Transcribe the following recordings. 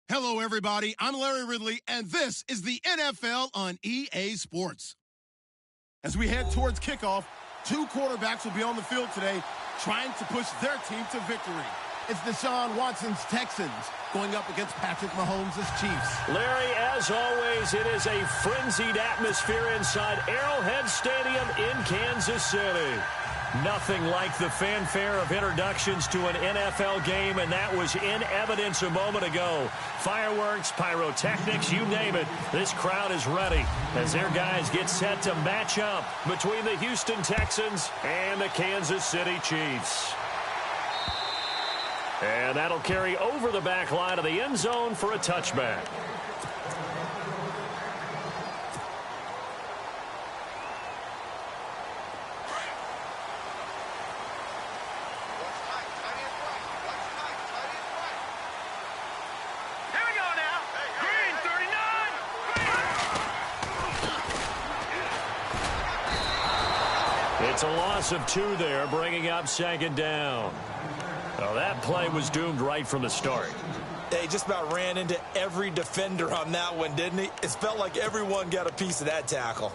Hello, everybody. I'm Larry Ridley, and this is the NFL on EA Sports. As we head towards kickoff, two quarterbacks will be on the field today trying to push their team to victory. It's Deshaun Watson's Texans going up against Patrick Mahomes' Chiefs. Larry, as always, it is a frenzied atmosphere inside Arrowhead Stadium in Kansas City. Nothing like the fanfare of introductions to an NFL game, and that was in evidence a moment ago. Fireworks, pyrotechnics, you name it. This crowd is ready as their guys get set to match up between the Houston Texans and the Kansas City Chiefs. And that'll carry over the back line of the end zone for a touchback. It's a loss of 2 there, bringing up second down. Well, that play was doomed right from the start. He just about ran into every defender on that one, didn't he? It felt like everyone got a piece of that tackle.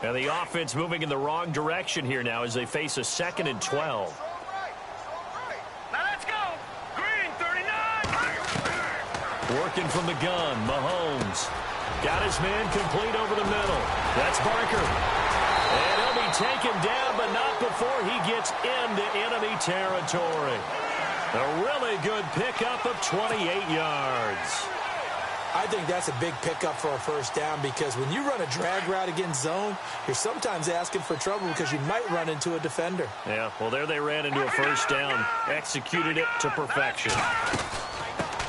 And the offense moving in the wrong direction here now as they face a 2nd and 12. Working from the gun, Mahomes. Got his man complete over the middle. That's Barker. And he'll be taken down, but not before he gets into enemy territory. A really good pickup of 28 yards. I think that's a big pickup for a first down because when you run a drag route against zone, you're sometimes asking for trouble because you might run into a defender. Yeah, well, there they ran into a first down. Executed it to perfection.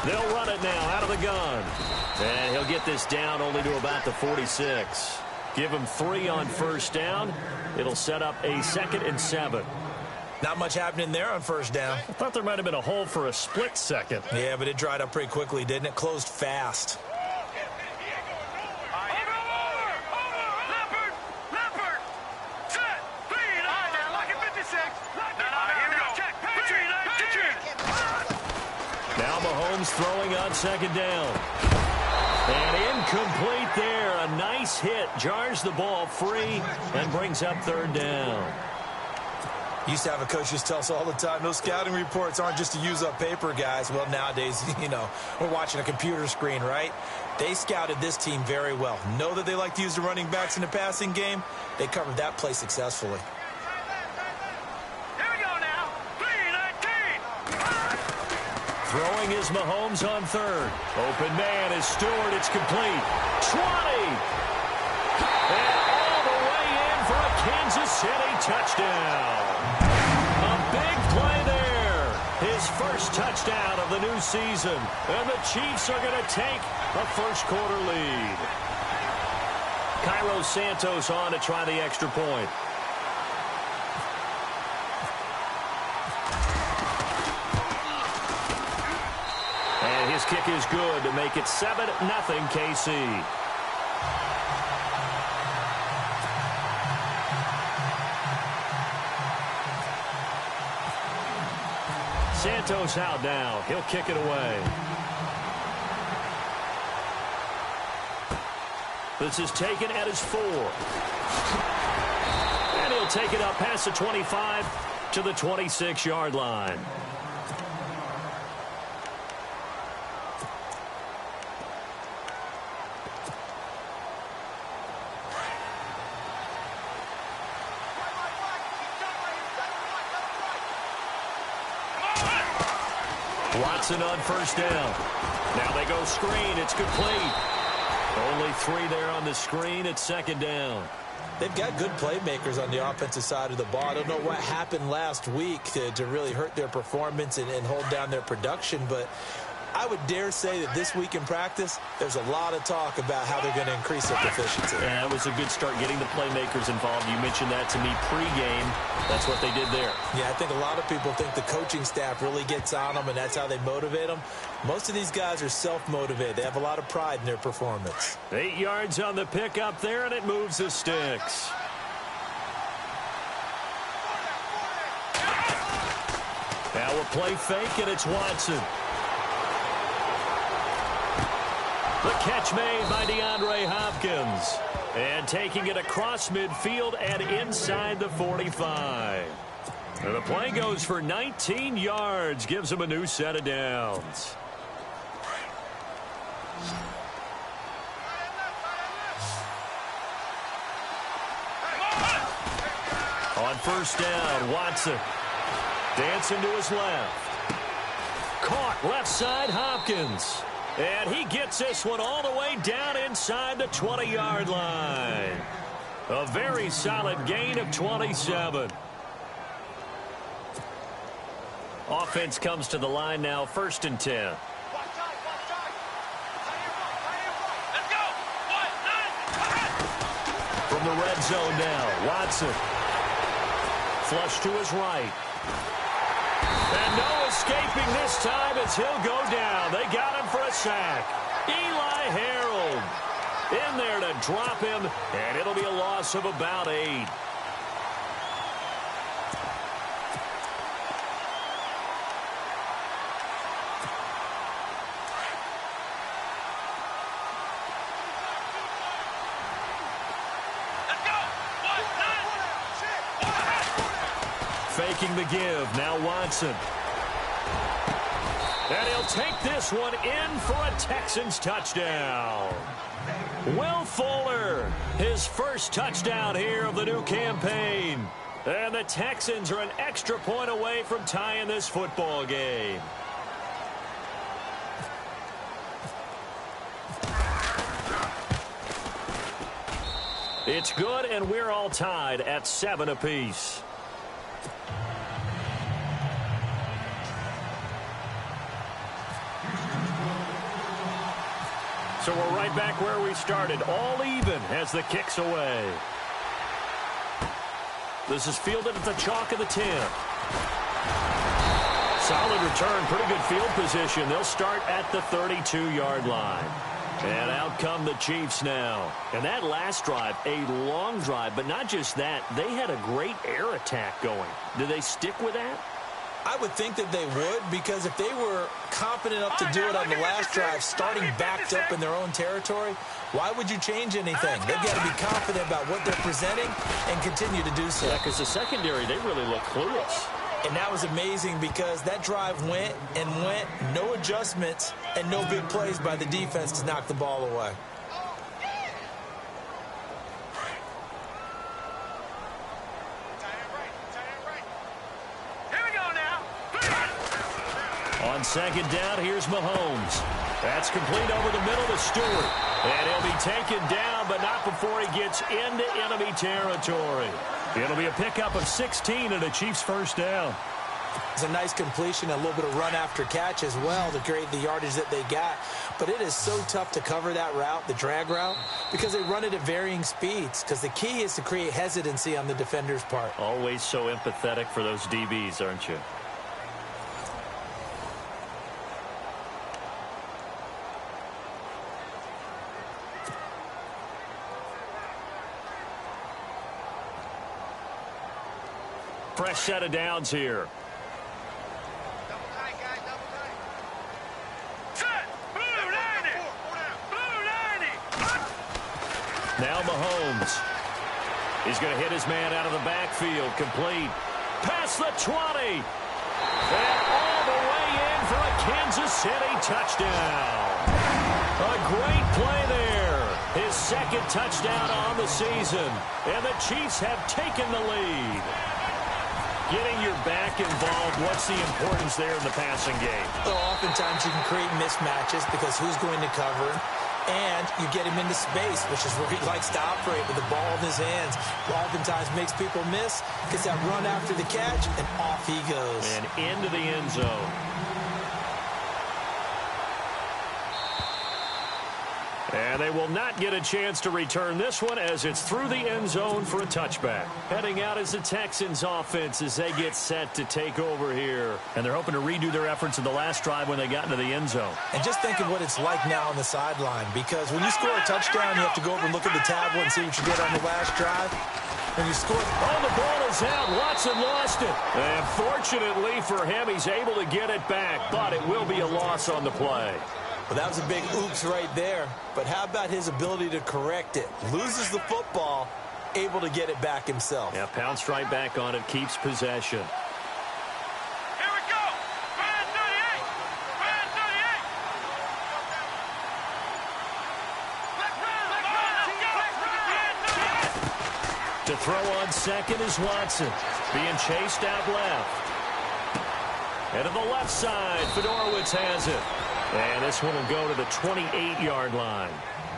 They'll run it now out of the gun. And he'll get this down only to about the 46. Give him 3 on first down. It'll set up a 2nd and 7. Not much happening there on first down. I thought there might have been a hole for a split second. Yeah, but it dried up pretty quickly, didn't it? Closed fast. Now Mahomes throwing on second down. And incomplete there. A nice hit. Jars the ball free and brings up 3rd down. Used to have a coach just tell us all the time, those scouting reports aren't just to use up paper, guys. Well, nowadays, we're watching a computer screen, right? They scouted this team very well. Know that they like to use the running backs in the passing game. They covered that play successfully. Throwing is Mahomes on 3rd. Open man is Stewart. It's complete. 20. And all the way in for a Kansas City touchdown. A big play there. His first touchdown of the new season. And the Chiefs are going to take a first-quarter lead. Cairo Santos on to try the extra point. And his kick is good to make it 7-0 KC. Santos out now. He'll kick it away. This is taken at his 4. And he'll take it up past the 25 to the 26-yard line. Watson on first down. Now they go screen. It's complete. Only 3 there on the screen at second down. They've got good playmakers on the offensive side of the ball. I don't know what happened last week to really hurt their performance and hold down their production, but I would dare say that this week in practice, there's a lot of talk about how they're going to increase their efficiency. Yeah, it was a good start getting the playmakers involved. You mentioned that to me pregame. That's what they did there. Yeah, I think a lot of people think the coaching staff really gets on them, and that's how they motivate them. Most of these guys are self-motivated. They have a lot of pride in their performance. 8 yards on the pickup there, and it moves the sticks. Now a play fake, and it's Watson. The catch made by DeAndre Hopkins. And taking it across midfield and inside the 45. And the play goes for 19 yards. Gives him a new set of downs. On first down, Watson. Dancing to his left. Caught left side, Hopkins. And he gets this one all the way down inside the 20-yard line. A very solid gain of 27. Offense comes to the line now, 1st and 10. From the red zone now, Watson. Flush to his right. And no escaping this time as he'll go down. They got him for a sack. Eli Harold in there to drop him, and it'll be a loss of about 8. Faking the give. Now Watson. And he'll take this one in for a Texans touchdown. Will Fuller, his first touchdown here of the new campaign. And the Texans are an extra point away from tying this football game. It's good, and we're all tied at 7 apiece. So we're right back where we started, all even as the kick's away. This is fielded at the chalk of the 10. Solid return, pretty good field position. They'll start at the 32-yard line. And out come the Chiefs now. And that last drive, a long drive, but not just that. They had a great air attack going. Do they stick with that? I would think that they would, because if they were confident enough to do it on the last drive, starting backed up in their own territory, why would you change anything? They've got to be confident about what they're presenting and continue to do so. Yeah, because the secondary, they really look clueless. And that was amazing because that drive went and went, no adjustments and no big plays by the defense to knock the ball away. On second down, here's Mahomes. That's complete over the middle to Stewart. And he'll be taken down, but not before he gets into enemy territory. It'll be a pickup of 16 and a Chiefs first down. It's a nice completion, a little bit of run after catch as well to create the yardage that they got. But it is so tough to cover that route, the drag route, because they run it at varying speeds. Because the key is to create hesitancy on the defender's part. Always so empathetic for those DBs, aren't you? Fresh set of downs here. Double tight, guys, double tight. Set! Blue 90! Blue 90! Now Mahomes. He's going to hit his man out of the backfield. Complete. Past the 20. And all the way in for a Kansas City touchdown. A great play there. His second touchdown on the season. And the Chiefs have taken the lead. Getting your back involved, what's the importance there in the passing game? Well, oftentimes you can create mismatches because who's going to cover, and you get him into space, which is where he likes to operate with the ball in his hands. Oftentimes makes people miss, gets that run after the catch, and off he goes. And into the end zone. And they will not get a chance to return this one as it's through the end zone for a touchback. Heading out is the Texans offense as they get set to take over here. And they're hoping to redo their efforts in the last drive when they got into the end zone. And just think of what it's like now on the sideline, because when you score a touchdown, you have to go over and look at the tablet and see what you did on the last drive. When you score, oh, the ball is out. Watson lost it. And fortunately for him, he's able to get it back, but it will be a loss on the play. well, that was a big oops right there. But how about his ability to correct it? Loses the football, able to get it back himself. Yeah, pounced right back on it, keeps possession. Here we go. Brand 38. Brand 38. To throw on second is Watson. Being chased out left. And to the left side, Fedorowicz has it. And this one will go to the 28-yard line.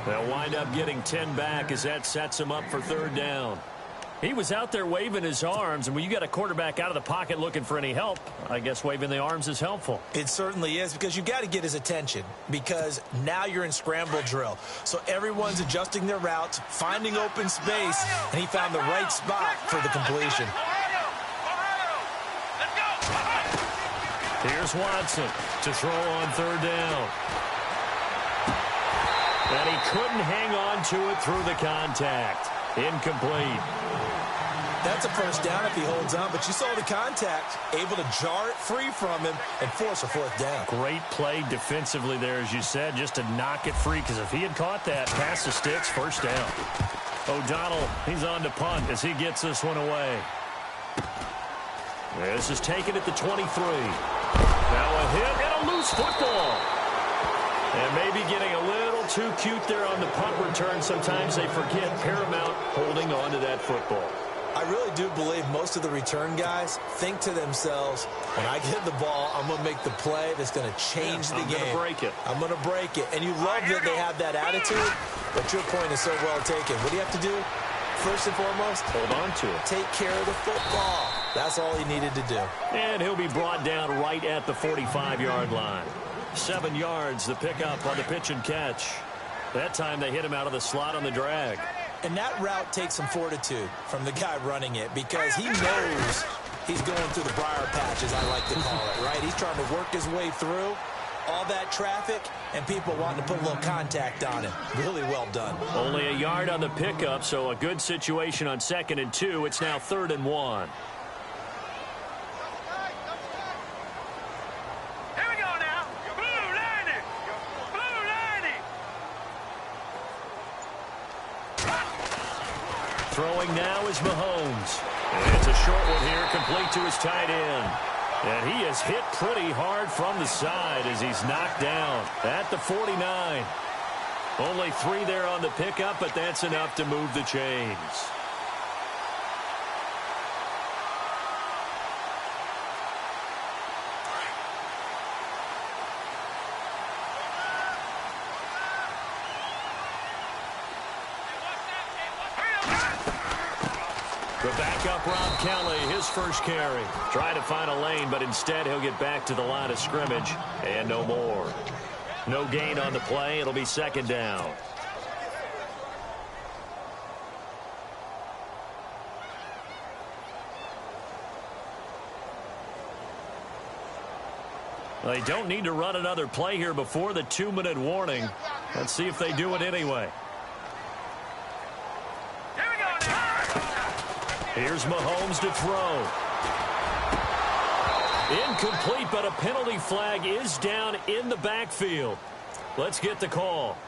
They'll wind up getting 10 back as that sets him up for third down. He was out there waving his arms, and when you got a quarterback out of the pocket looking for any help, I guess waving the arms is helpful. It certainly is, because you got to get his attention, because now you're in scramble drill. So everyone's adjusting their routes, finding open space, and he found the right spot for the completion. Here's Watson to throw on third down. And he couldn't hang on to it through the contact. Incomplete. That's a first down if he holds on, but you saw the contact, able to jar it free from him and force a fourth down. Great play defensively there, as you said, just to knock it free, because if he had caught that, past the sticks, first down. O'Donnell, he's on to punt as he gets this one away. This is taken at the 23. Now a hit and a loose football. And maybe getting a little too cute there on the punt return. Sometimes they forget paramount holding on to that football. I really do believe most of the return guys think to themselves, when I get the ball, I'm going to make the play that's going to change the game. I'm going to break it. I'm going to break it. And you love that they have that attitude, but your point is so well taken. What do you have to do? First and foremost, hold on to it. Take care of the football. That's all he needed to do. And he'll be brought down right at the 45-yard line. 7 yards, the pickup on the pitch and catch. That time they hit him out of the slot on the drag. And that route takes some fortitude from the guy running it, because he knows he's going through the briar patch, as I like to call it, right? He's trying to work his way through all that traffic and people wanting to put a little contact on him. Really well done. Only a yard on the pickup, so a good situation on 2nd and 2. It's now 3rd and 1. Here we go now. Blue lining. Blue lining. Throwing now is Mahomes. And it's a short one here, complete to his tight end. And he is hit pretty hard from the side as he's knocked down at the 49. Only 3 there on the pickup, but that's enough to move the chains. The backup, Rob Kelly, his first carry. Trying to find a lane, but instead he'll get back to the line of scrimmage and no more. No gain on the play. It'll be 2nd down. They don't need to run another play here before the 2-minute warning. Let's see if they do it anyway. Here's Mahomes to throw. Incomplete, but a penalty flag is down in the backfield. Let's get the call.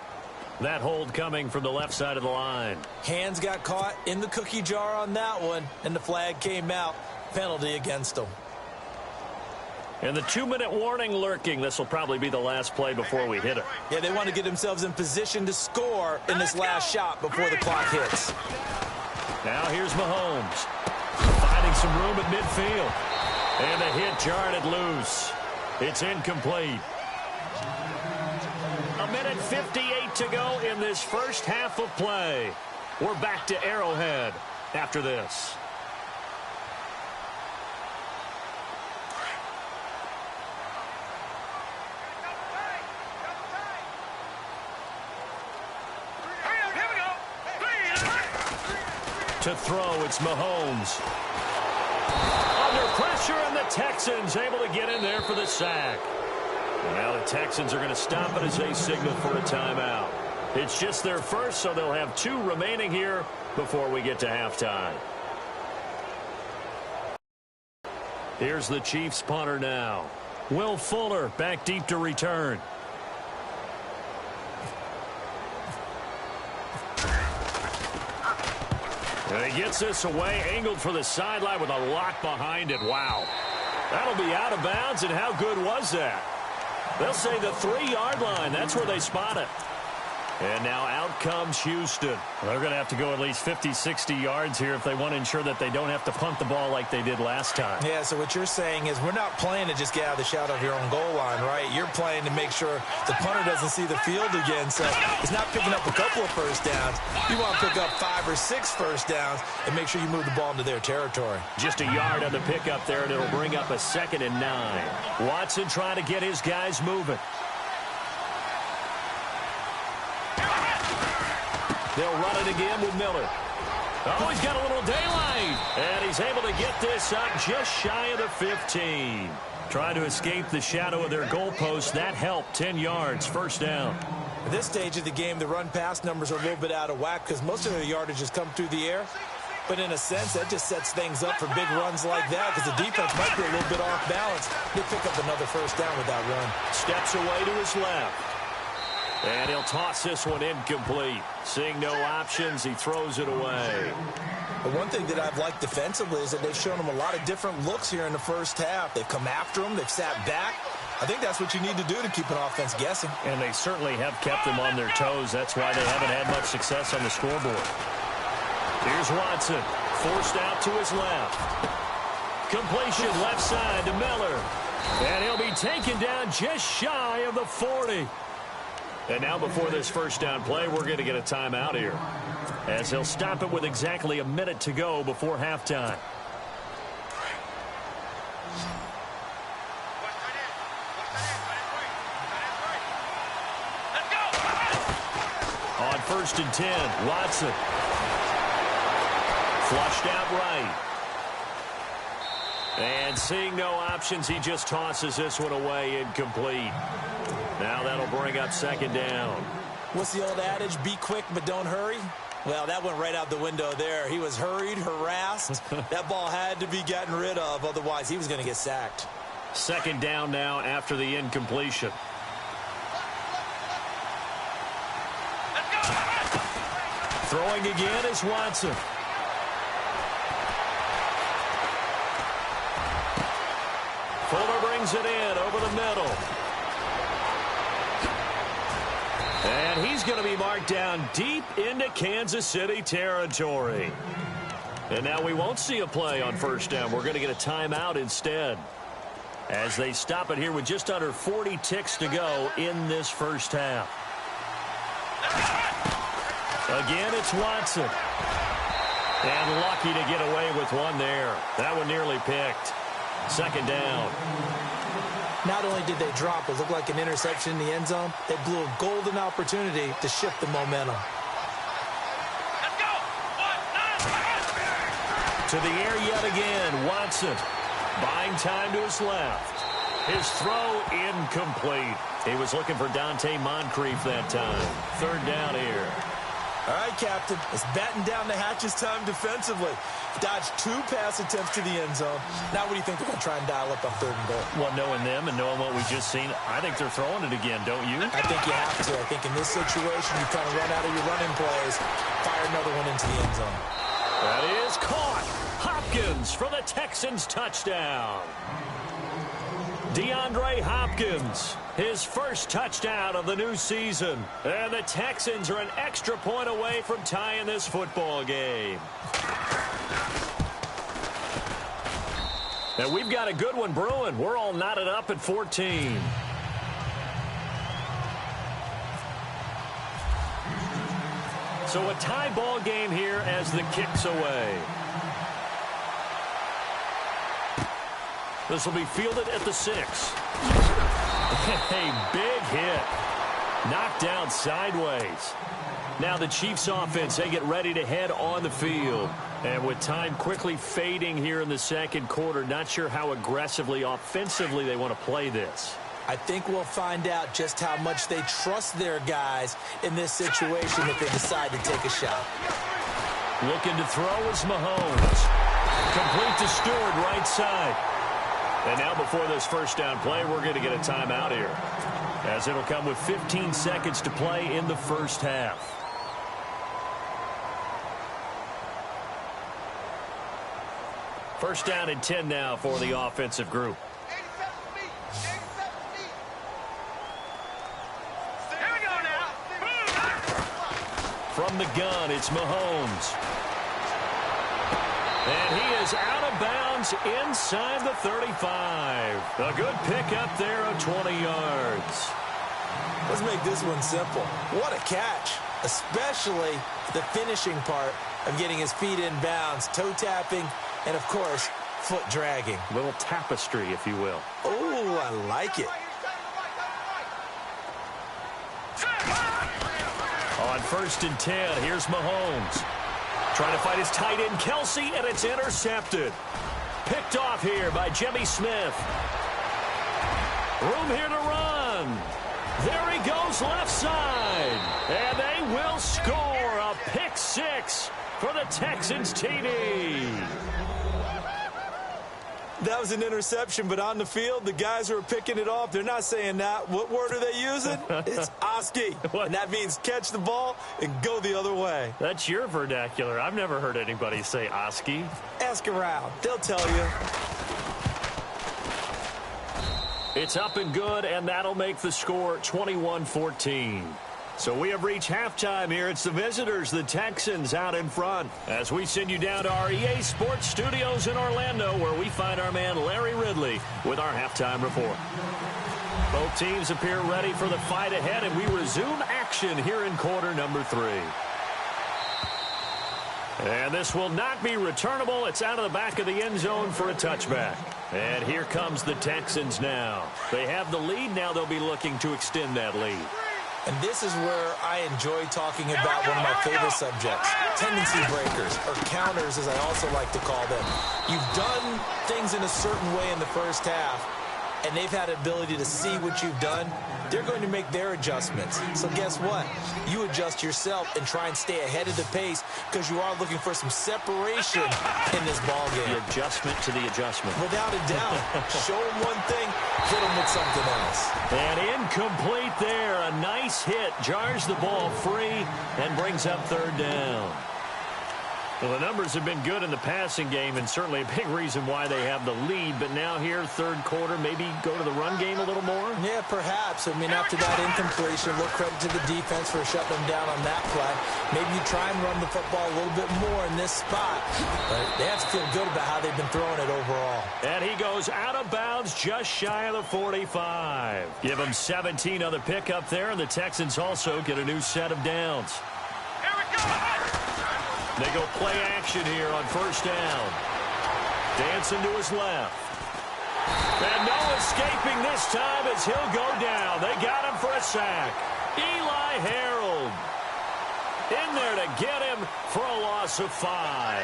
That hold coming from the left side of the line. Hands got caught in the cookie jar on that one, and the flag came out. Penalty against them. And the 2-minute warning lurking. This will probably be the last play before we hit it. Yeah, they want to get themselves in position to score in this last shot before the clock hits. Now here's Mahomes. Finding some room at midfield. And the hit jarred it loose. It's incomplete. 1:58 to go in this first half of play. We're back to Arrowhead after this. To throw, it's Mahomes. Under pressure, and the Texans able to get in there for the sack. And now the Texans are going to stop it as they signal for a timeout. It's just their first, so they'll have 2 remaining here before we get to halftime. Here's the Chiefs punter now. Will Fuller back deep to return. And he gets this away, angled for the sideline with a lock behind it. Wow. That'll be out of bounds, and how good was that? They'll say the 3-yard line. That's where they spot it. And now out comes Houston. They're going to have to go at least 50, 60 yards here if they want to ensure that they don't have to punt the ball like they did last time. Yeah, so what you're saying is we're not playing to just get out of the shadow of your own goal line, right? You're playing to make sure the punter doesn't see the field again. So it's not picking up a couple of first downs. You want to pick up 5 or 6 first downs and make sure you move the ball into their territory. Just a yard on the pickup there, and it'll bring up a 2nd and 9. Watson trying to get his guys moving. They'll run it again with Miller. Oh, he's got a little daylight. And he's able to get this up just shy of the 15. Trying to escape the shadow of their goalpost. That helped. 10 yards, first down. At this stage of the game, the run-pass numbers are a little bit out of whack because most of their yardage has come through the air. But in a sense, that just sets things up for big runs like that because the defense might be a little bit off balance. They pick up another first down with that run. Steps away to his left. And he'll toss this one incomplete. Seeing no options, he throws it away. But one thing that I've liked defensively is that they've shown him a lot of different looks here in the first half. They've come after him. They've sat back. I think that's what you need to do to keep an offense guessing. And they certainly have kept them on their toes. That's why they haven't had much success on the scoreboard. Here's Watson. Forced out to his left. Completion left side to Miller. And he'll be taken down just shy of the 40. And now before this first down play, we're going to get a timeout here, as he'll stop it with exactly a minute to go before halftime. On 1st and 10, Watson. Flushed out right. And seeing no options, he just tosses this one away, incomplete. Now that'll bring up 2nd down. What's the old adage? Be quick, but don't hurry. Well, that went right out the window there. He was hurried, harassed. That ball had to be gotten rid of. Otherwise, he was going to get sacked. 2nd down now after the incompletion. Throwing again is Watson. Fuller brings it in over the middle. And he's going to be marked down deep into Kansas City territory. And now we won't see a play on 1st down. We're going to get a timeout instead, as they stop it here with just under 40 ticks to go in this first half. Again, it's Watson. And lucky to get away with one there. That one nearly picked. 2nd down. Not only did they drop it looked like an interception in the end zone, they blew a golden opportunity to shift the momentum. Let's go! To the air yet again, Watson. Buying time to his left. His throw incomplete. He was looking for Dante Moncrief that time. 3rd down here. All right, Captain. It's batten down the hatches time defensively. Dodged 2 pass attempts to the end zone. Now what do you think they're going to try and dial up on 3rd and goal? Well, knowing them and knowing what we just seen, I think they're throwing it again, don't you? I think you have to. I think in this situation, you kind of run out of your running plays, fire another one into the end zone. That is caught. Hopkins for the Texans touchdown. DeAndre Hopkins, his first touchdown of the new season. And the Texans are an extra point away from tying this football game. And we've got a good one brewing. We're all knotted up at 14. So a tie ball game here as the kick's away. This will be fielded at the 6. A big hit. Knocked down sideways. Now the Chiefs offense, they get ready to head on the field. And with time quickly fading here in the second quarter, not sure how aggressively, offensively they want to play this. I think we'll find out just how much they trust their guys in this situation if they decide to take a shot. Looking to throw is Mahomes. Complete to Stewart, right side. And now before this first down play, we're going to get a timeout here, as it'll come with 15 seconds to play in the first half. First down and 10 now for the offensive group. From the gun, it's Mahomes. And he is out of bounds inside the 35. A good pickup there of 20 yards. Let's make this one simple. What a catch, especially the finishing part of getting his feet in bounds, toe tapping, and, of course, foot dragging. A little tapestry, if you will. Oh, I like it. On 1st and 10, here's Mahomes. Trying to fight his tight end, Kelsey, and it's intercepted. Picked off here by Jimmy Smith. Room here to run. There he goes left side. And they will score a pick six for the Texans TD. That was an interception, but on the field, the guys who are picking it off, they're not saying that. What word are they using? It's Oski. And that means catch the ball and go the other way. That's your vernacular. I've never heard anybody say Oski. Ask around. They'll tell you. It's up and good, and that'll make the score 21-14. So we have reached halftime here. It's the visitors, the Texans, out in front, as we send you down to our EA Sports Studios in Orlando, where we find our man Larry Ridley with our halftime report. Both teams appear ready for the fight ahead, and we resume action here in quarter number 3. And this will not be returnable. It's out of the back of the end zone for a touchback. And here comes the Texans now. They have the lead. Now they'll be looking to extend that lead. And this is where I enjoy talking about one of my favorite subjects, tendency breakers, or counters as I also like to call them. You've done things in a certain way in the first half, and they've had the ability to see what you've done. They're going to make their adjustments. So guess what? You adjust yourself and try and stay ahead of the pace because you are looking for some separation in this ball game. The adjustment to the adjustment. Without a doubt. Show them one thing, hit them with something else. And incomplete there. A nice hit. Jars the ball free and brings up third down. Well, the numbers have been good in the passing game, and certainly a big reason why they have the lead. But now here, third quarter, maybe go to the run game a little more? Yeah, perhaps. I mean, after that incompletion, a little credit to the defense for shutting them down on that play. Maybe you try and run the football a little bit more in this spot. But they have to feel good about how they've been throwing it overall. And he goes out of bounds just shy of the 45. Give them 17 on the pickup there, and the Texans also get a new set of downs. Here we go! They go play action here on first down. Dancing to his left. And no escaping this time as he'll go down. They got him for a sack. Eli Harold in there to get him for a loss of 5.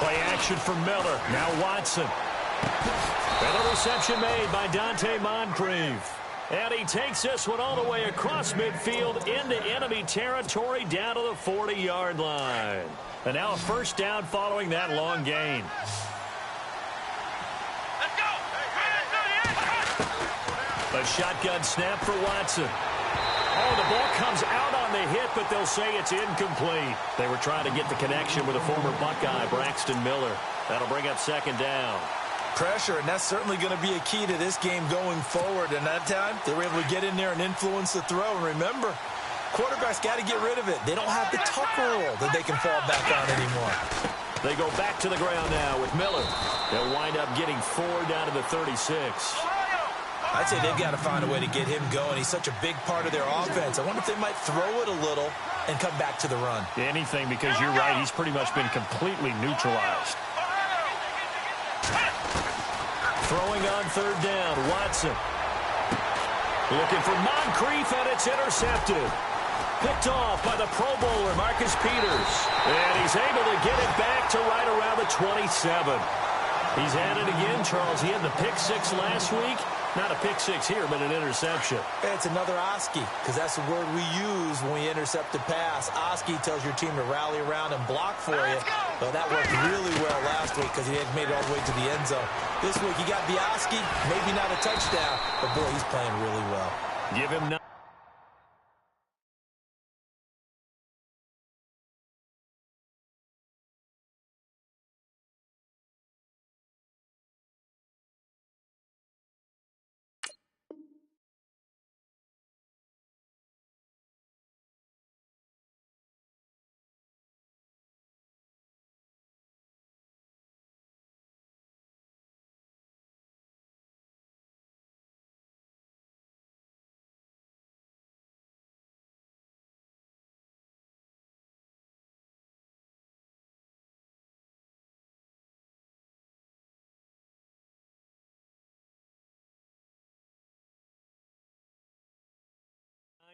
Play action for Miller. Now Watson. And a reception made by Dante Moncrief. And he takes this one all the way across midfield into enemy territory down to the 40-yard line. And now a first down following that long gain. Let's go! A shotgun snap for Watson. Oh, the ball comes out on the hit, but they'll say it's incomplete. They were trying to get the connection with a former Buckeye, Braxton Miller. That'll bring up second down. Pressure, and that's certainly going to be a key to this game going forward. And that time, they were able to get in there and influence the throw. And remember, quarterbacks got to get rid of it. They don't have the tuck rule that they can fall back on anymore. They go back to the ground now with Miller. They'll wind up getting 4 down to the 36. I'd say they've got to find a way to get him going. He's such a big part of their offense. I wonder if they might throw it a little and come back to the run. Anything, because you're right. He's pretty much been completely neutralized. Throwing on third down, Watson. Looking for Moncrief, and it's intercepted. Picked off by the Pro Bowler, Marcus Peters. And he's able to get it back to right around the 27. He's at it again, Charles. He had the pick six last week. Not a pick six here, but an interception. It's another Oski, because that's the word we use when we intercept a pass. Oski tells your team to rally around and block for you. Well, that worked really well last week because he had made it all the way to the end zone. This week, he got the Oski, maybe not a touchdown, but boy, he's playing really well. Give him 9.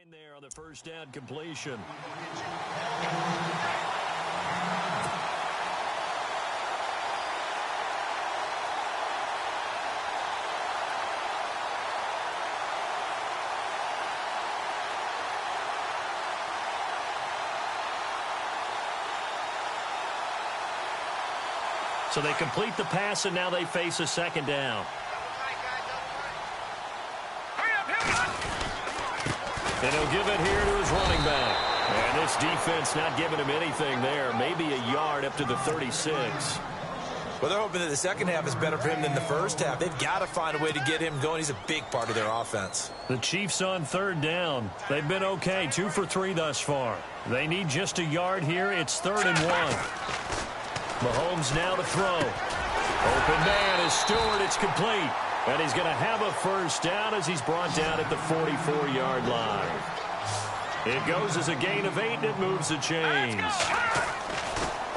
There on the first down completion. So they complete the pass, and now they face a second down. And he'll give it here to his running back. And this defense not giving him anything there. Maybe a yard up to the 36. Well, they're hoping that the second half is better for him than the first half. They've got to find a way to get him going. He's a big part of their offense. The Chiefs on third down. They've been okay, 2 for 3 thus far. They need just a yard here. It's 3rd and 1. Mahomes now to throw. Open man is Stewart. It's complete. And he's going to have a first down as he's brought down at the 44-yard line. It goes as a gain of 8, and it moves the chains.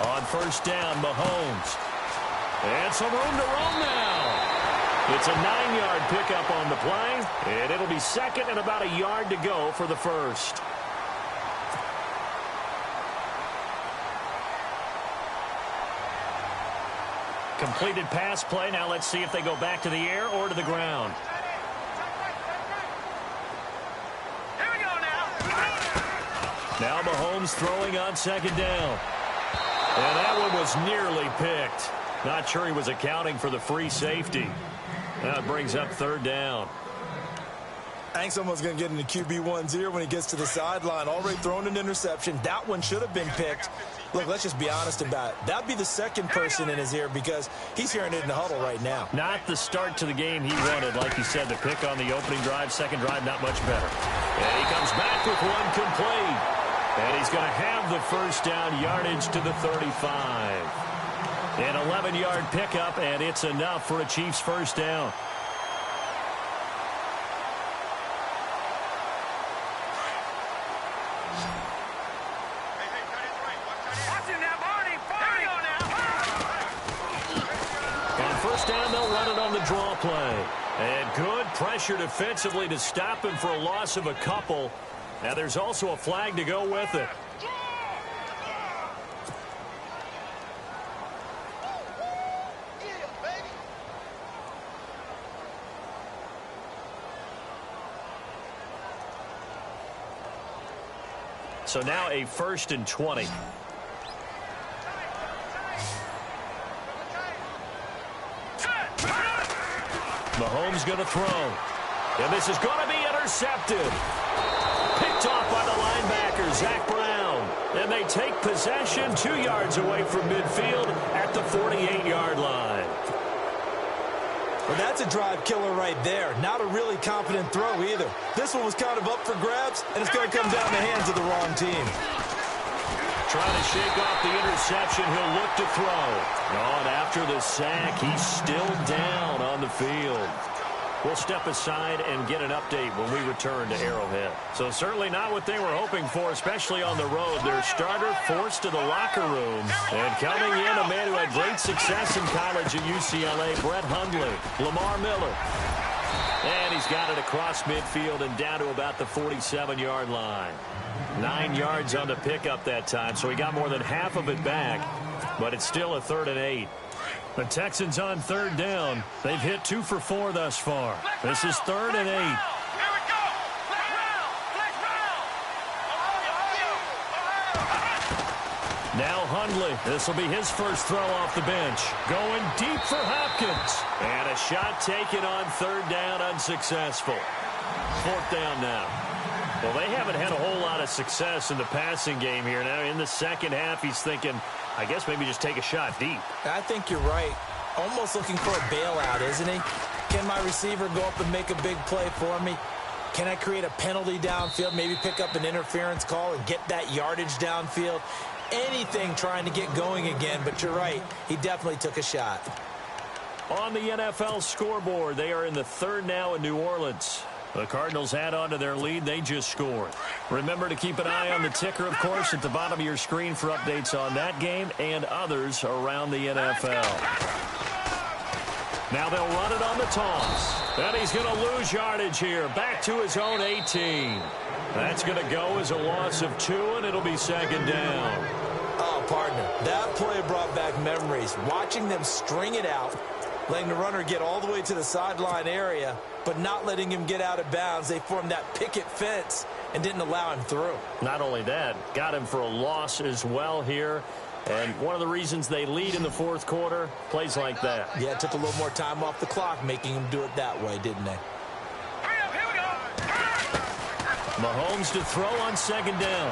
On first down, Mahomes. And some room to roam now. It's a 9-yard pickup on the play, and it'll be second and about a yard to go for the first. Completed pass play. Now let's see if they go back to the air or to the ground. Here we go Now Mahomes throwing on second down. And that one was nearly picked. Not sure he was accounting for the free safety. That brings up third down. I think someone's going to get into QB1's ear when he gets to the sideline. Already thrown an interception. That one should have been picked. Look, let's just be honest about it. That'd be the second person in his ear because he's hearing it in the huddle right now. Not the start to the game he wanted. Like you said, the pick on the opening drive, second drive, not much better. And he comes back with one complete. And he's going to have the first down, yardage to the 35. An 11-yard pickup, and it's enough for a Chiefs first down. Draw play. And good pressure defensively to stop him for a loss of a couple. Now there's also a flag to go with it. So now a 1st and 20. Mahomes going to throw. And this is going to be intercepted. Picked off by the linebacker, Zach Brown. And they take possession 2 yards away from midfield at the 48-yard line. Well, that's a drive killer right there. Not a really confident throw either. This one was kind of up for grabs, and it's going to come down the hands of the wrong team. Trying to shake off the interception. He'll look to throw. On after the sack, he's still down on the field. We'll step aside and get an update when we return to Arrowhead. So certainly not what they were hoping for, especially on the road. Their starter forced to the locker room. And coming in, a man who had great success in college at UCLA, Brett Hundley, Lamar Miller. And he's got it across midfield and down to about the 47-yard line. 9 yards on the pickup that time, so he got more than half of it back, but it's still a 3rd and 8. The Texans on 3rd down. They've hit 2 for 4 thus far. This is 3rd and 8. Here we go. Flex round. Flex round. Now Hundley. This will be his first throw off the bench. Going deep for Hopkins. And a shot taken on 3rd down, unsuccessful. 4th down now. Well, they haven't had a whole lot of success in the passing game here. Now, in the second half, he's thinking, I guess maybe just take a shot deep. I think you're right. Almost looking for a bailout, isn't he? Can my receiver go up and make a big play for me? Can I create a penalty downfield, maybe pick up an interference call and get that yardage downfield? Anything trying to get going again, but you're right. He definitely took a shot. On the NFL scoreboard, they are in the 3rd now in New Orleans. The Cardinals add on to their lead. They just scored. Remember to keep an eye on the ticker, of course, at the bottom of your screen for updates on that game and others around the NFL. Now they'll run it on the toss. And he's going to lose yardage here. Back to his own 18. That's going to go as a loss of 2, and it'll be 2nd down. Oh, partner, that play brought back memories. Watching them string it out, letting the runner get all the way to the sideline area, but not letting him get out of bounds. They formed that picket fence and didn't allow him through. Not only that, got him for a loss as well here. And one of the reasons they lead in the 4th quarter, plays like that. Yeah, it took a little more time off the clock, making him do it that way, didn't they? Here we go. Mahomes to throw on 2nd down.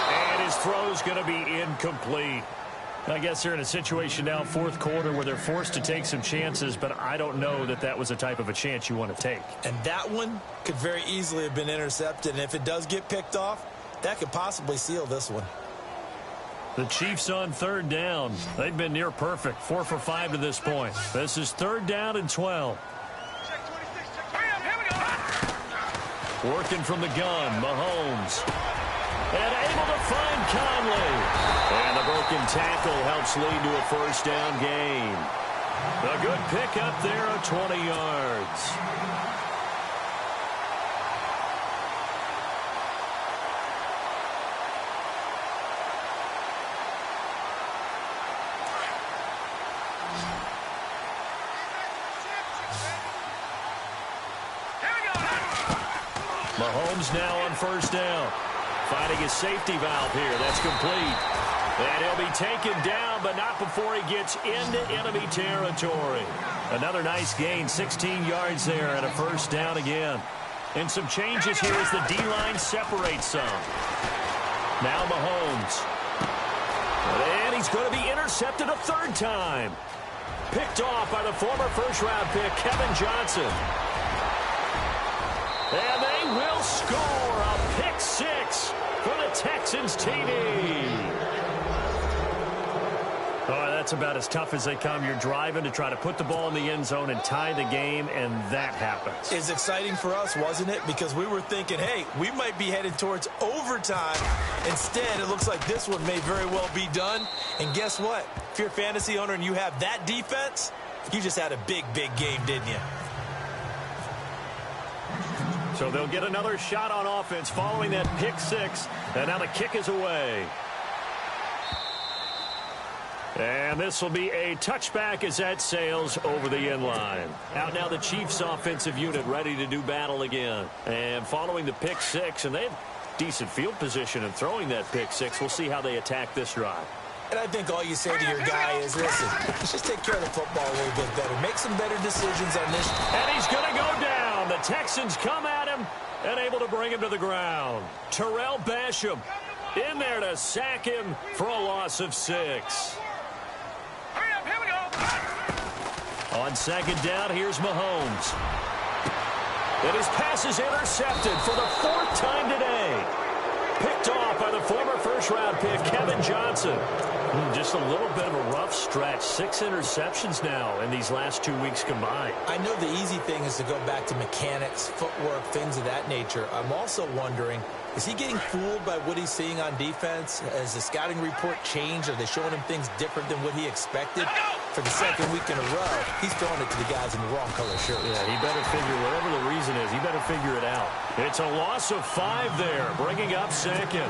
And his throw's going to be incomplete. I guess they're in a situation now, 4th quarter, where they're forced to take some chances, but I don't know that that was the type of a chance you want to take. And that one could very easily have been intercepted, and if it does get picked off, that could possibly seal this one. The Chiefs on 3rd down. They've been near perfect, 4 for 5 to this point. This is 3rd down and 12. Check 26. Check. Here we go. Working from the gun, Mahomes. And able to find Conley. And the broken tackle helps lead to a 1st down gain. A good pickup there of 20 yards. Mahomes now on 1st down. Finding his safety valve here. That's complete. And he'll be taken down, but not before he gets into enemy territory. Another nice gain, 16 yards there, and a 1st down again. And some changes here as the D-line separates some. Now Mahomes. And he's going to be intercepted a 3rd time. Picked off by the former 1st-round pick, Kevin Johnson. And they will score a pick 6 for the Texans TD. Oh, that's about as tough as they come. You're driving to try to put the ball in the end zone and tie the game, and that happens. It's exciting for us, wasn't it? Because we were thinking, hey, we might be headed towards overtime. Instead, it looks like this one may very well be done. And guess what? If you're a fantasy owner and you have that defense, you just had a big, big game, didn't you? So they'll get another shot on offense following that pick 6. And now the kick is away. And this will be a touchback as that sails over the end line. Out now the Chiefs offensive unit ready to do battle again. And following the pick 6, and they have decent field position in throwing that pick 6. We'll see how they attack this drive. And I think all you say to your guy is, listen, let's just take care of the football a little bit better. Make some better decisions on this. And he's going to go down. The Texans come at him and able to bring him to the ground. Terrell Basham in there to sack him for a loss of 6. Here we go. On 2nd down, here's Mahomes. And his pass is intercepted for the 4th time today. Picked off by the former 1st-round pick, Kevin Johnson. Just a little bit of a rough stretch. 6 interceptions now in these last 2 weeks combined. I know the easy thing is to go back to mechanics, footwork, things of that nature. I'm also wondering, is he getting fooled by what he's seeing on defense? Has the scouting report changed? Are they showing him things different than what he expected? for the second week in a row, he's throwing it to the guys in the wrong color shirt. Yeah, he better figure, whatever the reason is, he better figure it out. It's a loss of 5 there, bringing up second.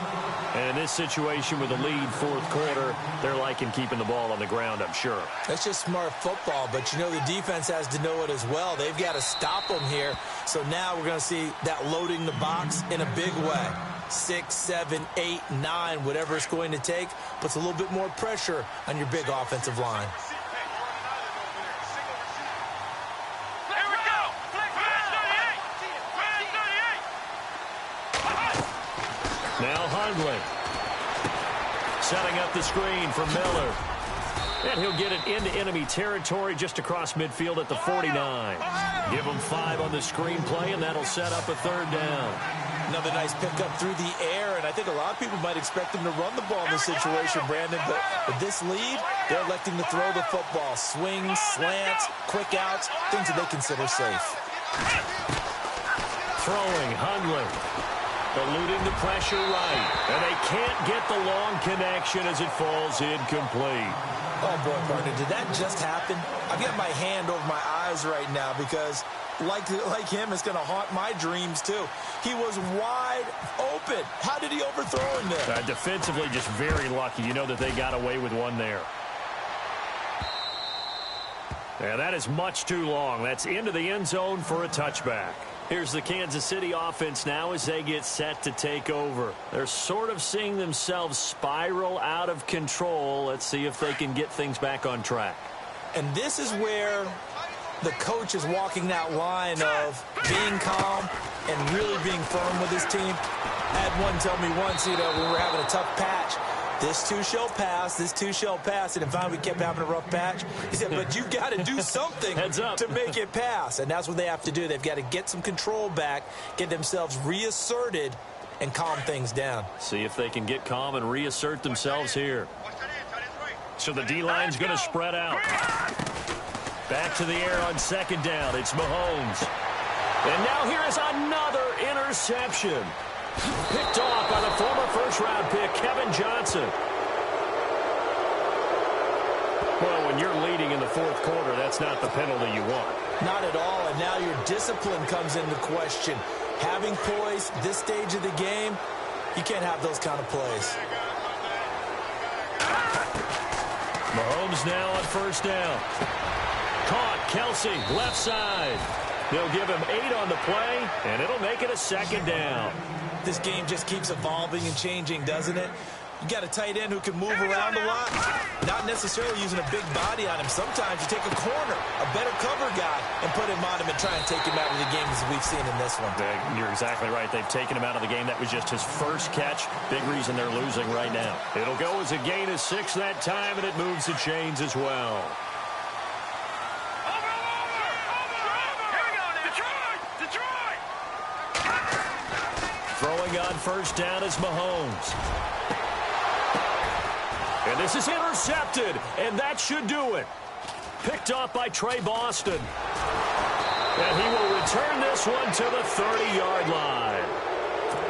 And in this situation with a lead fourth quarter, they're liking keeping the ball on the ground, I'm sure. That's just smart football, but you know the defense has to know it as well. They've got to stop them here. So now we're going to see that loading the box in a big way. 6, 7, 8, 9, whatever it's going to take, puts a little bit more pressure on your big offensive line. Here we go. Now Hundley setting up the screen for Miller. And he'll get it into enemy territory just across midfield at the 49. Give him 5 on the screen play, and that'll set up a third down. Another nice pickup through the air, and I think a lot of people might expect them to run the ball in this situation, Brandon, but with this lead, they're electing to throw the football. Swings, slants, quick outs, things that they consider safe. Throwing, Hundley. Eluding the pressure right, and they can't get the long connection as it falls incomplete. Oh, boy, partner, did that just happen? I've got my hand over my eyes right now because, like him, it's going to haunt my dreams, too. He was wide open. How did he overthrow him there? Defensively, just very lucky. You know that they got away with one there. Yeah, that is much too long. That's into the end zone for a touchback. Here's the Kansas City offense now as they get set to take over. They're sort of seeing themselves spiral out of control. Let's see if they can get things back on track. And this is where the coach is walking that line of being calm and really being firm with his team. I had one tell me once, when we were having a tough patch, this too shall pass, this too shall pass. And if finally we kept having a rough patch, he said, but you've got to do something to make it pass. And that's what they have to do. They've got to get some control back, get themselves reasserted, and calm things down. See if they can get calm and reassert themselves here. So the D-line's going to spread out. Back to the air on second down. It's Mahomes. And now here is another interception. Picked off by the former first-round pick, Kevin Johnson. Well, when you're leading in the fourth quarter, that's not the penalty you want. Not at all, and now your discipline comes into question. Having poise this stage of the game, you can't have those kind of plays. Mahomes now on first down. Caught, Kelsey, left side. They'll give him 8 on the play, and it'll make it a second down. This game just keeps evolving and changing, doesn't it? You got a tight end who can move around a lot, not necessarily using a big body on him. Sometimes you take a corner, a better cover guy, and put him on him and try and take him out of the game as we've seen in this one. You're exactly right. They've taken him out of the game. That was just his first catch. Big reason they're losing right now. It'll go as a gain of 6 that time, and it moves the chains as well. Throwing on first down is Mahomes. And this is intercepted, and that should do it. Picked off by Trey Boston. And he will return this one to the 30-yard line.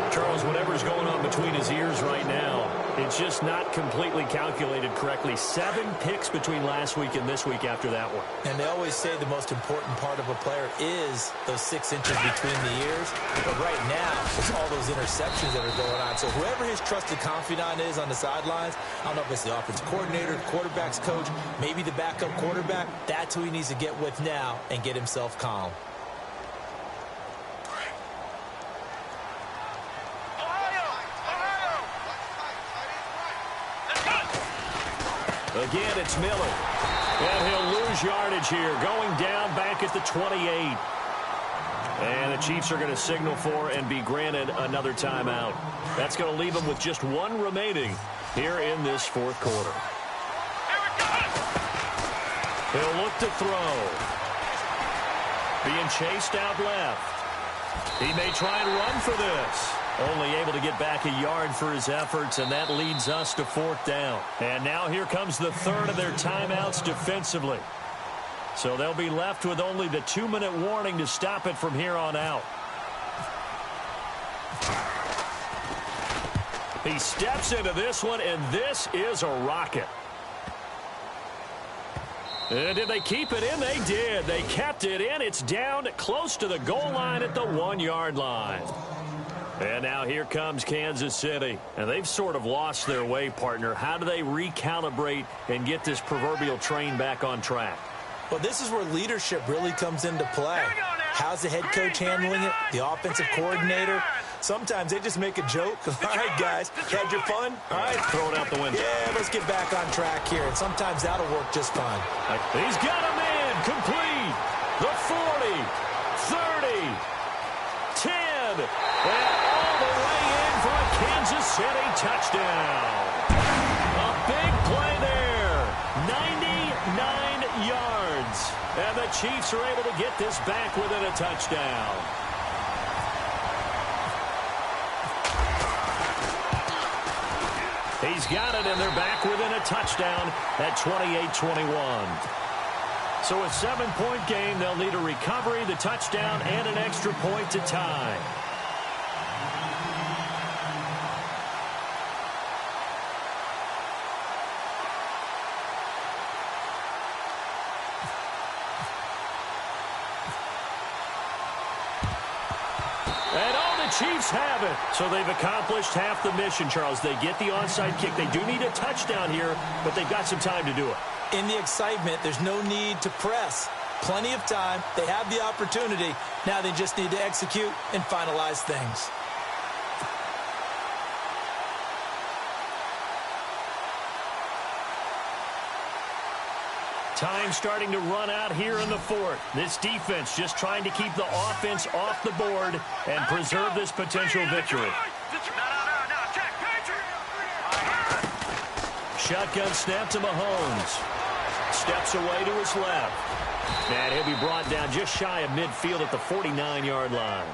Charles, whatever's going on between his ears right now, it's just not completely calculated correctly. 7 picks between last week and this week after that one. And they always say the most important part of a player is those 6 inches between the ears. But right now, it's all those interceptions that are going on. So whoever his trusted confidant is on the sidelines, I don't know if it's the offensive coordinator, quarterback's coach, maybe the backup quarterback, that's who he needs to get with now and get himself calm. Again, it's Miller. And he'll lose yardage here, going down back at the 28. And the Chiefs are going to signal for and be granted another timeout. That's going to leave them with just 1 remaining here in this fourth quarter. He'll look to throw. Being chased out left. He may try and run for this. Only able to get back a yard for his efforts, and that leads us to 4th down. And now here comes the 3rd of their timeouts defensively. So they'll be left with only the 2-minute warning to stop it from here on out. He steps into this one, and this is a rocket. Did they keep it in? They did. They kept it in. It's down close to the goal line at the 1-yard line. And now here comes Kansas City. And they've sort of lost their way, partner. How do they recalibrate and get this proverbial train back on track? Well, this is where leadership really comes into play. How's the head coach handling it? The offensive coordinator? Sometimes they just make a joke. All right, guys, had your fun? All right, throw it out the window. Yeah, let's get back on track here. And sometimes that'll work just fine. He's got a man complete. The 40, 30, 10, and all the way in for a Kansas City touchdown. A big play there. 99 yards. And the Chiefs are able to get this back within a touchdown. He's got it, and they're back within a touchdown at 28-21. So a 7-point game, they'll need a recovery, the touchdown, and an extra point to tie. Chiefs have it. So they've accomplished half the mission, Charles. They get the onside kick. They do need a touchdown here, but they've got some time to do it. In the excitement, there's no need to press. Plenty of time. They have the opportunity. Now they just need to execute and finalize things. Time starting to run out here in the fourth. This defense just trying to keep the offense off the board and preserve this potential victory. Shotgun snap to Mahomes. Steps away to his left. And he'll be brought down just shy of midfield at the 49-yard line.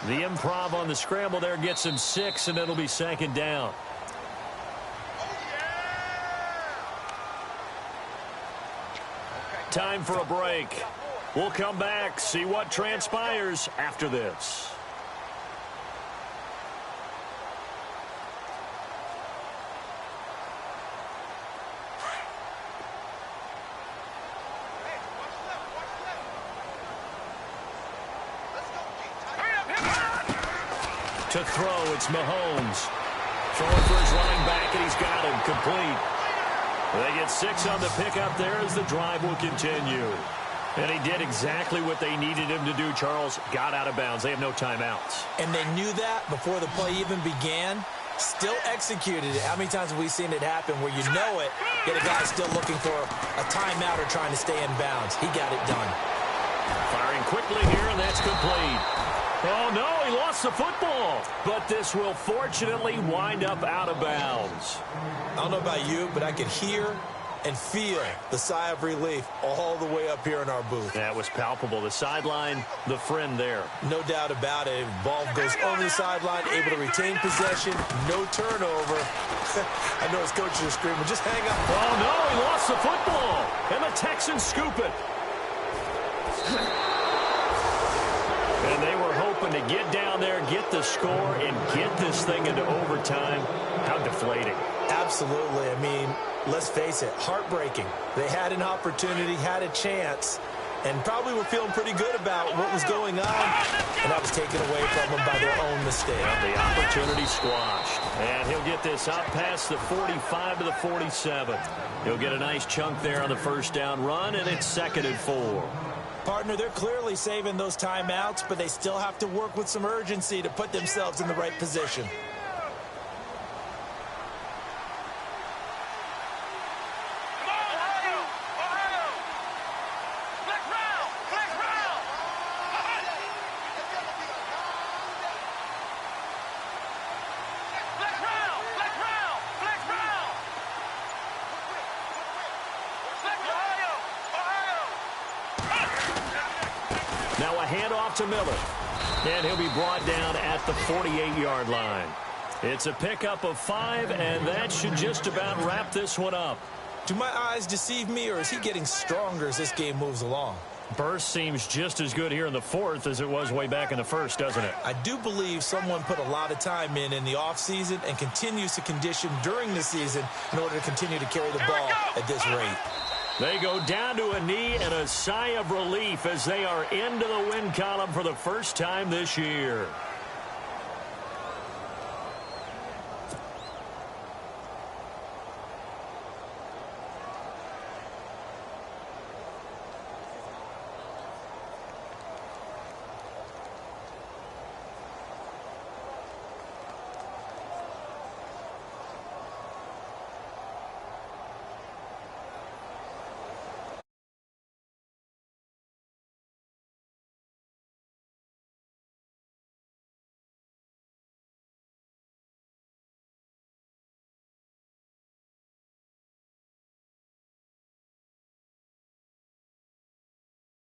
The improv on the scramble there gets him 6, and it'll be second down. Time for a break. We'll come back, see what transpires after this. To throw, it's Mahomes. Throwing for his running back, and he's got him complete. They get 6 on the pickup there as the drive will continue. And he did exactly what they needed him to do, Charles. Got out of bounds. They have no timeouts. And they knew that before the play even began. Still executed it. How many times have we seen it happen where you know it, yet a guy still looking for a timeout or trying to stay in bounds? He got it done. Firing quickly here, and that's complete. Oh, no, he lost the football. But this will fortunately wind up out of bounds. I don't know about you, but I could hear and feel the sigh of relief all the way up here in our booth. That was palpable. The sideline, the friend there. No doubt about it. Ball goes over the sideline, able to retain possession, no turnover. I know his coaches are screaming, just hang up. Oh, no, he lost the football. And the Texans scoop it. And they were hoping to get down there, get the score, and get this thing into overtime. How deflating. Absolutely. I mean, let's face it, heartbreaking. They had an opportunity, had a chance, and probably were feeling pretty good about what was going on, and that was taken away from them by their own mistake. The opportunity squashed. And he'll get this up past the 45 to the 47. He'll get a nice chunk there on the first down run, and it's 2nd and 4. Partner, they're clearly saving those timeouts, but they still have to work with some urgency to put themselves in the right position. Now a handoff to Miller. And he'll be brought down at the 48-yard line. It's a pickup of 5, and that should just about wrap this one up. Do my eyes deceive me, or is he getting stronger as this game moves along? Burst seems just as good here in the fourth as it was way back in the first, doesn't it? I do believe someone put a lot of time in the offseason and continues to condition during the season in order to continue to carry the ball at this rate. They go down to a knee and a sigh of relief as they are into the win column for the first time this year.